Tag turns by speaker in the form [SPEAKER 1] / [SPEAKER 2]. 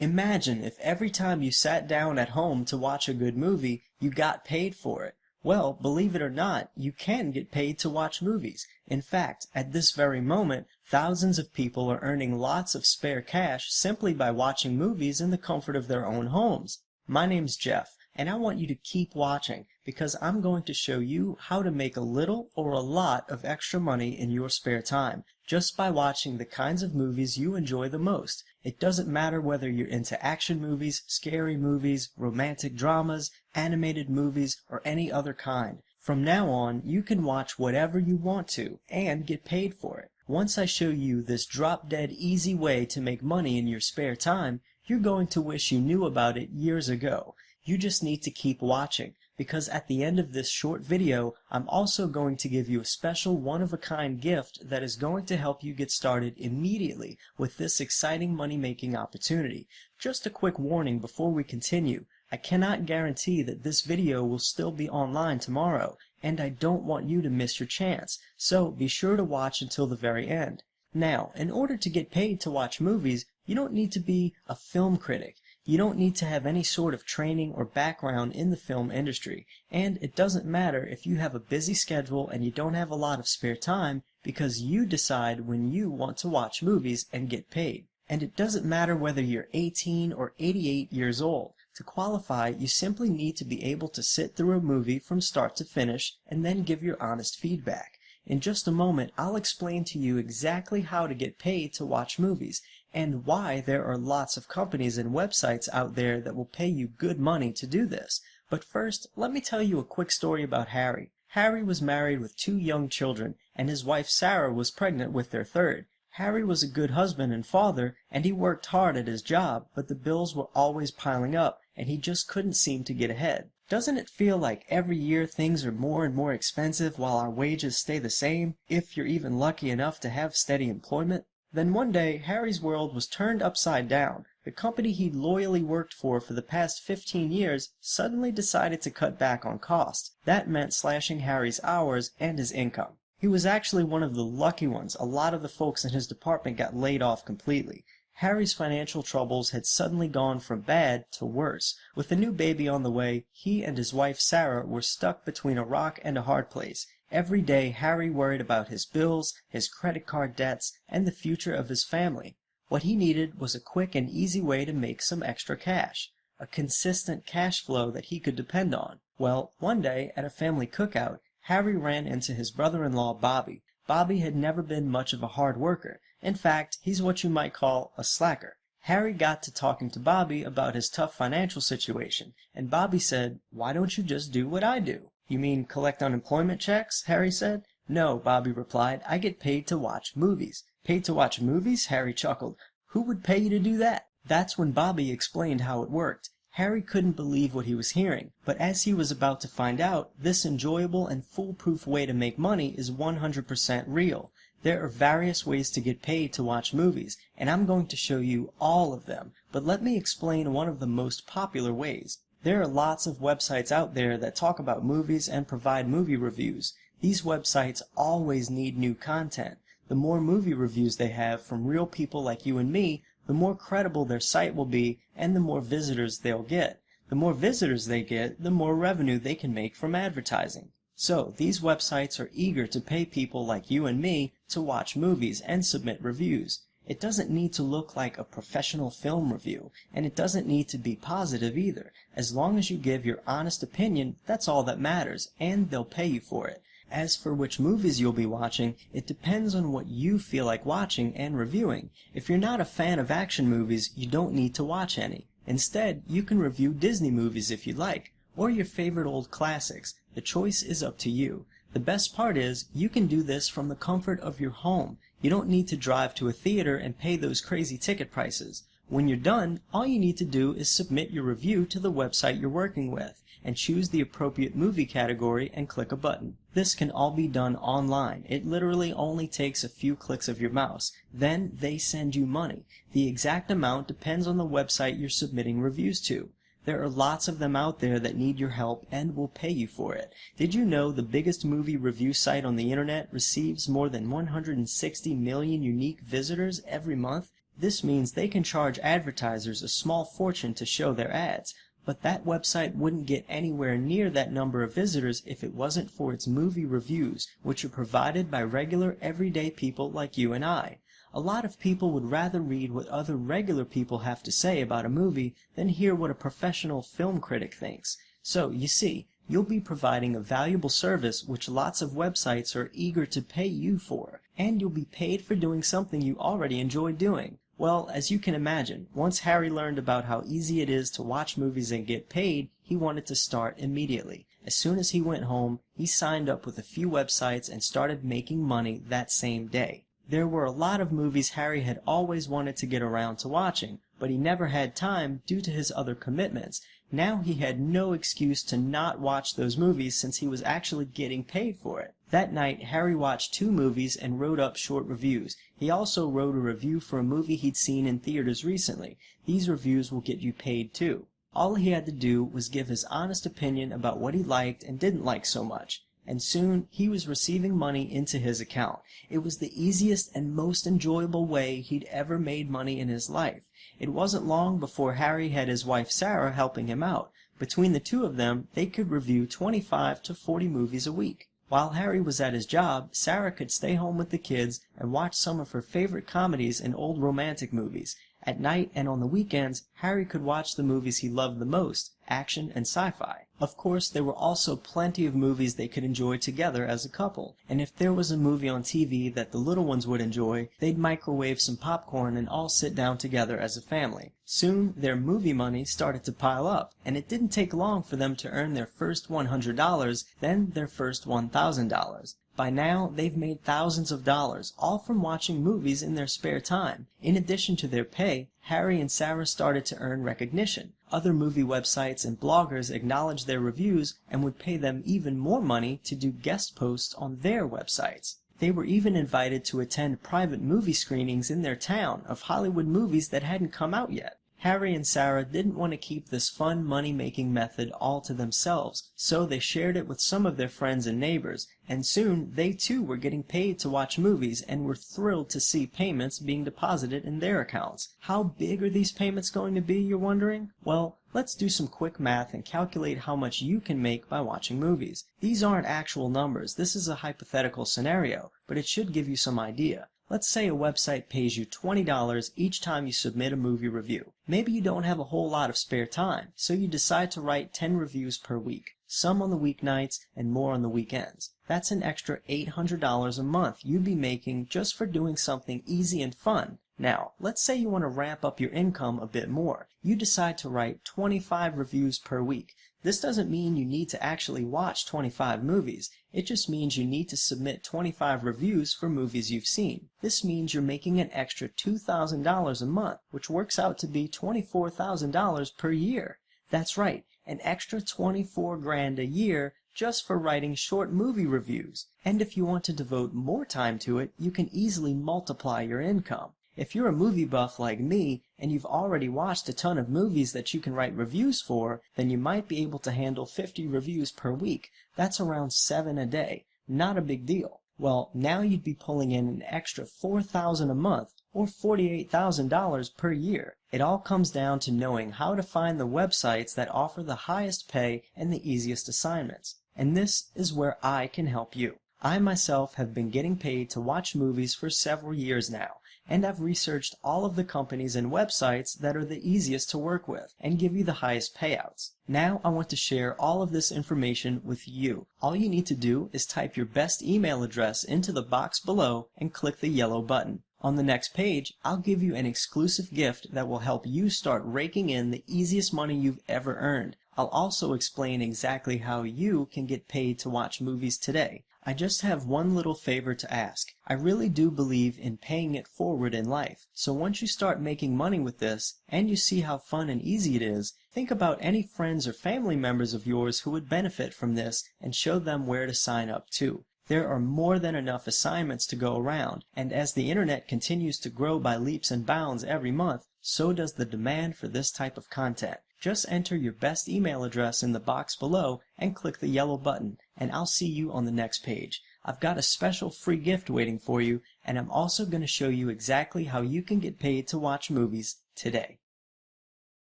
[SPEAKER 1] Imagine if every time you sat down at home to watch a good movie, you got paid for it. Well, believe it or not, you can get paid to watch movies. In fact, at this very moment, thousands of people are earning lots of spare cash simply by watching movies in the comfort of their own homes. My name's Jeff, and I want you to keep watching because I'm going to show you how to make a little or a lot of extra money in your spare time just by watching the kinds of movies you enjoy the most. It doesn't matter whether you're into action movies, scary movies, romantic dramas, animated movies, or any other kind. From now on, you can watch whatever you want to and get paid for it. Once I show you this drop-dead easy way to make money in your spare time, you're going to wish you knew about it years ago. You just need to keep watching, because at the end of this short video, I'm also going to give you a special one-of-a-kind gift that is going to help you get started immediately with this exciting money-making opportunity. Just a quick warning before we continue. I cannot guarantee that this video will still be online tomorrow, and I don't want you to miss your chance, so be sure to watch until the very end. Now, in order to get paid to watch movies, you don't need to be a film critic. You don't need to have any sort of training or background in the film industry, and it doesn't matter if you have a busy schedule and you don't have a lot of spare time because you decide when you want to watch movies and get paid. And it doesn't matter whether you're 18 or 88 years old. To qualify, you simply need to be able to sit through a movie from start to finish and then give your honest feedback. In just a moment, I'll explain to you exactly how to get paid to watch movies, and why there are lots of companies and websites out there that will pay you good money to do this. But first, let me tell you a quick story about Harry. Harry was married with 2 young children, and his wife Sarah was pregnant with their third. Harry was a good husband and father, and he worked hard at his job, but the bills were always piling up, and he just couldn't seem to get ahead. Doesn't it feel like every year things are more and more expensive while our wages stay the same, if you're even lucky enough to have steady employment? Then one day, Harry's world was turned upside down. The company he'd loyally worked for the past 15 years suddenly decided to cut back on costs. That meant slashing Harry's hours and his income. He was actually one of the lucky ones. A lot of the folks in his department got laid off completely. Harry's financial troubles had suddenly gone from bad to worse. With a new baby on the way, he and his wife Sarah were stuck between a rock and a hard place. Every day, Harry worried about his bills, his credit card debts, and the future of his family. What he needed was a quick and easy way to make some extra cash. A consistent cash flow that he could depend on. Well, one day, at a family cookout, Harry ran into his brother-in-law Bobby. Bobby had never been much of a hard worker. In fact, he's what you might call a slacker. Harry got to talking to Bobby about his tough financial situation, and Bobby said, "Why don't you just do what I do?" "You mean collect unemployment checks?" Harry said. "No," Bobby replied, "I get paid to watch movies." "Paid to watch movies?" Harry chuckled. "Who would pay you to do that?" That's when Bobby explained how it worked. Harry couldn't believe what he was hearing, but as he was about to find out, this enjoyable and foolproof way to make money is 100% real. There are various ways to get paid to watch movies, and I'm going to show you all of them, but let me explain one of the most popular ways. There are lots of websites out there that talk about movies and provide movie reviews. These websites always need new content. The more movie reviews they have from real people like you and me, the more credible their site will be and the more visitors they'll get. The more visitors they get, the more revenue they can make from advertising. So, these websites are eager to pay people like you and me to watch movies and submit reviews. It doesn't need to look like a professional film review, and it doesn't need to be positive either. As long as you give your honest opinion, that's all that matters, and they'll pay you for it. As for which movies you'll be watching, it depends on what you feel like watching and reviewing. If you're not a fan of action movies, you don't need to watch any. Instead, you can review Disney movies if you like, or your favorite old classics. The choice is up to you. The best part is, you can do this from the comfort of your home. You don't need to drive to a theater and pay those crazy ticket prices. When you're done, all you need to do is submit your review to the website you're working with, and choose the appropriate movie category and click a button. This can all be done online. It literally only takes a few clicks of your mouse. Then they send you money. The exact amount depends on the website you're submitting reviews to. There are lots of them out there that need your help and will pay you for it. Did you know the biggest movie review site on the internet receives more than 160 million unique visitors every month? This means they can charge advertisers a small fortune to show their ads, but that website wouldn't get anywhere near that number of visitors if it wasn't for its movie reviews, which are provided by regular, everyday people like you and I. A lot of people would rather read what other regular people have to say about a movie than hear what a professional film critic thinks. So, you see, you'll be providing a valuable service which lots of websites are eager to pay you for, and you'll be paid for doing something you already enjoy doing. Well, as you can imagine, once Harry learned about how easy it is to watch movies and get paid, he wanted to start immediately. As soon as he went home, he signed up with a few websites and started making money that same day. There were a lot of movies Harry had always wanted to get around to watching, but he never had time due to his other commitments. Now he had no excuse to not watch those movies since he was actually getting paid for it. That night, Harry watched 2 movies and wrote up short reviews. He also wrote a review for a movie he'd seen in theaters recently. These reviews will get you paid too. All he had to do was give his honest opinion about what he liked and didn't like so much. And soon he was receiving money into his account. It was the easiest and most enjoyable way he'd ever made money in his life. It wasn't long before Harry had his wife Sarah helping him out. Between the two of them, they could review 25 to 40 movies a week. While Harry was at his job, Sarah could stay home with the kids and watch some of her favorite comedies and old romantic movies. At night and on the weekends, Harry could watch the movies he loved the most, action and sci-fi. Of course, there were also plenty of movies they could enjoy together as a couple, and if there was a movie on TV that the little ones would enjoy, they'd microwave some popcorn and all sit down together as a family. Soon, their movie money started to pile up, and it didn't take long for them to earn their first $100, then their first $1,000. By now, they've made thousands of dollars, all from watching movies in their spare time. In addition to their pay, Harry and Sarah started to earn recognition. Other movie websites and bloggers acknowledged their reviews and would pay them even more money to do guest posts on their websites. They were even invited to attend private movie screenings in their town of Hollywood movies that hadn't come out yet. Harry and Sarah didn't want to keep this fun money-making method all to themselves, so they shared it with some of their friends and neighbors, and soon they too were getting paid to watch movies and were thrilled to see payments being deposited in their accounts. How big are these payments going to be, you're wondering? Well, let's do some quick math and calculate how much you can make by watching movies. These aren't actual numbers, this is a hypothetical scenario, but it should give you some idea. Let's say a website pays you $20 each time you submit a movie review. Maybe you don't have a whole lot of spare time, so you decide to write 10 reviews per week, some on the weeknights and more on the weekends. That's an extra $800 a month you'd be making just for doing something easy and fun. Now, let's say you want to ramp up your income a bit more. You decide to write 25 reviews per week. This doesn't mean you need to actually watch 25 movies. It just means you need to submit 25 reviews for movies you've seen. This means you're making an extra $2,000 a month, which works out to be $24,000 per year. That's right, an extra 24 grand a year just for writing short movie reviews. And if you want to devote more time to it, you can easily multiply your income. If you're a movie buff like me, and you've already watched a ton of movies that you can write reviews for, then you might be able to handle 50 reviews per week. That's around 7 a day. Not a big deal. Well, now you'd be pulling in an extra $4,000 a month, or $48,000 per year. It all comes down to knowing how to find the websites that offer the highest pay and the easiest assignments. And this is where I can help you. I myself have been getting paid to watch movies for several years now, and I've researched all of the companies and websites that are the easiest to work with and give you the highest payouts. Now I want to share all of this information with you. All you need to do is type your best email address into the box below and click the yellow button. On the next page, I'll give you an exclusive gift that will help you start raking in the easiest money you've ever earned. I'll also explain exactly how you can get paid to watch movies today. I just have one little favor to ask. I really do believe in paying it forward in life. So once you start making money with this, and you see how fun and easy it is, think about any friends or family members of yours who would benefit from this and show them where to sign up too. There are more than enough assignments to go around, and as the internet continues to grow by leaps and bounds every month, so does the demand for this type of content. Just enter your best email address in the box below and click the yellow button, and I'll see you on the next page. I've got a special free gift waiting for you, and I'm also going to show you exactly how you can get paid to watch movies today.